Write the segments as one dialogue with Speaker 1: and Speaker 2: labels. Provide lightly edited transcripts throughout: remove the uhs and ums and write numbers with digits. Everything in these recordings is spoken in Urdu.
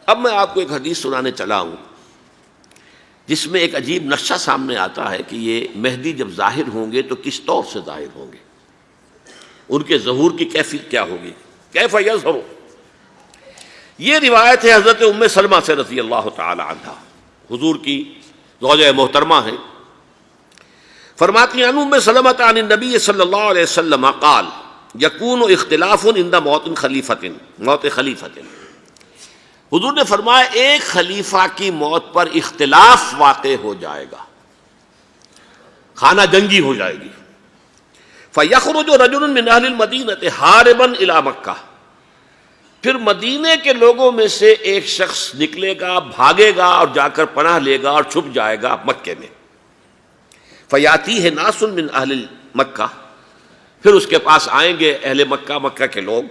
Speaker 1: اب میں آپ کو ایک حدیث سنانے چلا ہوں جس میں ایک عجیب نقشہ سامنے آتا ہے کہ یہ مہدی جب ظاہر ہوں گے تو کس طور سے ظاہر ہوں گے، ان کے ظہور کی کیفیت کیا ہوگی، کیف یظہر۔ یہ روایت ہے حضرت ام سلمہ سے رضی اللہ تعالی عنہا، حضور کی زوجہ محترمہ ہیں، فرماتی ہیں ام سلمہ عن النبی صلی اللہ علیہ وسلم قال یکون اختلاف عند موت خلیفۃ، موت خلیفۃ، حضور نے فرمایا ایک خلیفہ کی موت پر اختلاف واقع ہو جائے گا، خانہ جنگی ہو جائے گی۔ فَيَخْرُجُ رَجُلٌ مِّنْ أَهْلِ الْمَدِينَةِ حَارِبًا إِلَىٰ مکہ، پھر مدینے کے لوگوں میں سے ایک شخص نکلے گا، بھاگے گا اور جا کر پناہ لے گا اور چھپ جائے گا مکے میں۔ فَيَأْتِيهِ نَاسٌ مِّنْ أَهْلِ مکہ، پھر اس کے پاس آئیں گے اہل مکہ، مکہ کے لوگ،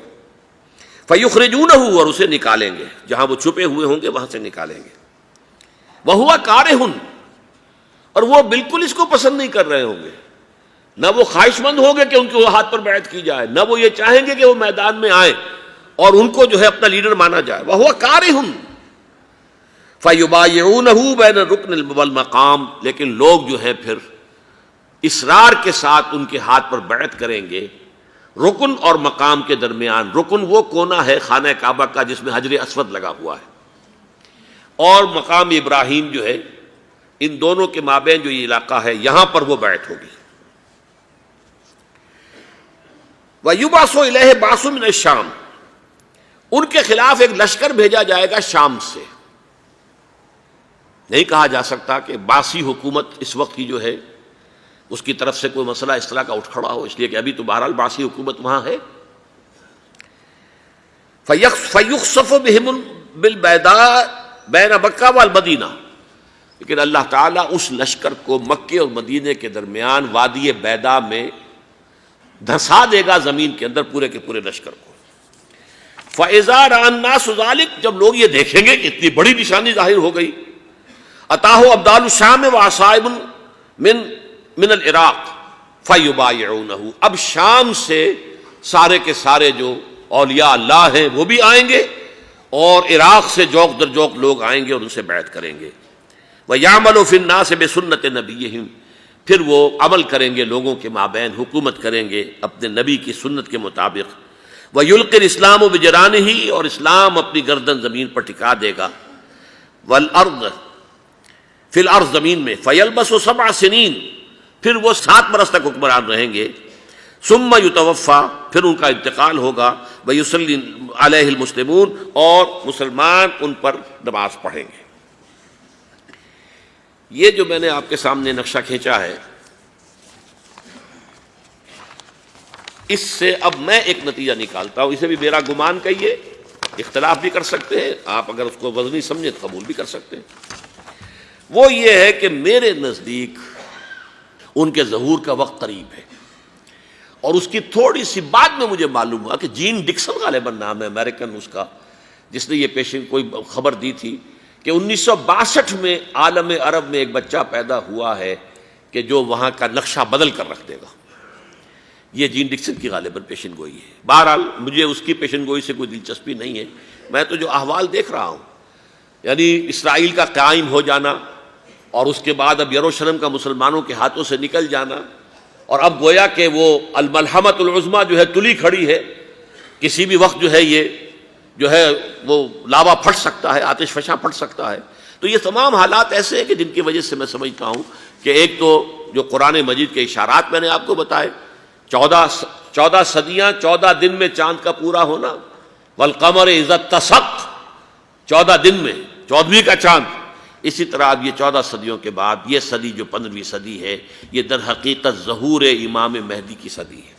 Speaker 1: فَيُخْرِجُونَهُ، اور اسے نکالیں گے، جہاں وہ چھپے ہوئے ہوں گے وہاں سے نکالیں گے۔ وَهُوَ كَارِهٌ، اور وہ بالکل اس کو پسند نہیں کر رہے ہوں گے، نہ وہ خواہش مند ہوں گے کہ ان کے ہاتھ پر بیعت کی جائے، نہ وہ یہ چاہیں گے کہ وہ میدان میں آئیں اور ان کو جو ہے اپنا لیڈر مانا جائے۔ وَهُوَ كَارِهٌ فَيُبَايِعُونَهُ بَيْنَ الرُّكْنِ وَالْمَقَامِ، لیکن لوگ جو ہے پھر اصرار کے ساتھ ان کے ہاتھ پر بیعت کریں گے رکن اور مقام کے درمیان۔ رکن وہ کونا ہے خانہ کعبہ کا جس میں حجر اسود لگا ہوا ہے، اور مقام ابراہیم جو ہے، ان دونوں کے مابین جو یہ علاقہ ہے یہاں پر وہ بیعت ہوگی۔ وَيُبْعَثُ إِلَيْهِ بَعْثٌ مِّنَ الشَّامِ، ان کے خلاف ایک لشکر بھیجا جائے گا شام سے۔ نہیں کہا جا سکتا کہ باسی حکومت اس وقت کی جو ہے اس کی طرف سے کوئی مسئلہ اس طرح کا اٹھ کھڑا ہو، اس لیے کہ ابھی تو بہرحال باسی حکومت وہاں ہے۔ فَيُخْسَفُ بِهِمُ بِالْبَيْضَاءِ بَيْنَ مَکَّہ وَالْمَدِینَہ، لیکن اللہ تعالیٰ اس لشکر کو مکے اور مدینے کے درمیان وادی بیضاء میں دھسا دے گا، زمین کے اندر پورے کے پورے لشکر کو۔ فَإِذَا رَأَى النَّاسُ ذَلِكَ، جب لوگ یہ دیکھیں گے کہ اتنی بڑی نشانی ظاہر ہو گئی، أَتَاهُ أَبْدَالُ الشَّامِ وَعَصَائِبٌ من العراق فَيُبَايِعُونَهُ، اب شام سے سارے کے سارے جو اولیاء اللہ ہیں وہ بھی آئیں گے، اور عراق سے جوق در جوق لوگ آئیں گے اور ان سے بیعت کریں گے۔ وَيَعْمَلُ فِي النَّاسِ بِسُنَّةِ نَبِيِّهِمْ، پھر وہ عمل کریں گے لوگوں کے مابین، حکومت کریں گے اپنے نبی کی سنت کے مطابق۔ وَيُلْقِي الْإِسْلَامُ بِجَرَانِهِ، اور اسلام اپنی گردن زمین پر ٹکا دے گا۔ وَالْأَرْضِ فِي الْأَرْضِ، زمین میں۔ فَيَلْبَسُ 7 سنین، پھر وہ 7 برس تک حکمران رہیں گے۔ ثم یتوفیٰ، پھر ان کا انتقال ہوگا۔ ویصلی علیہ المسلمون، اور مسلمان ان پر نماز پڑھیں گے۔ یہ جو میں نے آپ کے سامنے نقشہ کھینچا ہے، اس سے اب میں ایک نتیجہ نکالتا ہوں، اسے بھی میرا گمان کہیے، اختلاف بھی کر سکتے ہیں آپ، اگر اس کو وزنی سمجھیں تو قبول بھی کر سکتے ہیں۔ وہ یہ ہے کہ میرے نزدیک ان کے ظہور کا وقت قریب ہے، اور اس کی تھوڑی سی بعد میں مجھے معلوم ہوا کہ جین ڈکسن غالباً نام ہے امریکن اس کا، جس نے یہ پیشن کوئی خبر دی تھی کہ 1962 میں عالم عرب میں ایک بچہ پیدا ہوا ہے کہ جو وہاں کا نقشہ بدل کر رکھ دے گا۔ یہ جین ڈکسن کی غالباً پیشن گوئی ہے۔ بہرحال مجھے اس کی پیشن گوئی سے کوئی دلچسپی نہیں ہے، میں تو جو احوال دیکھ رہا ہوں، یعنی اسرائیل کا قائم ہو جانا، اور اس کے بعد اب یروشلم کا مسلمانوں کے ہاتھوں سے نکل جانا، اور اب گویا کہ وہ الملحمۃ العظمیٰ جو ہے تلی کھڑی ہے، کسی بھی وقت جو ہے یہ جو ہے وہ لاوا پھٹ سکتا ہے، آتش فشاں پھٹ سکتا ہے۔ تو یہ تمام حالات ایسے ہیں کہ جن کی وجہ سے میں سمجھتا ہوں کہ ایک تو جو قرآن مجید کے اشارات میں نے آپ کو بتائے، 14 صدیاں، 14 دن میں چاند کا پورا ہونا، والقمر اذا اتسق، 14 دن میں 14ویں کا چاند۔ اسی طرح اب یہ 14 صدیوں کے بعد یہ صدی جو 15ویں صدی ہے، یہ در حقیقت ظہور امام مہدی کی صدی ہے۔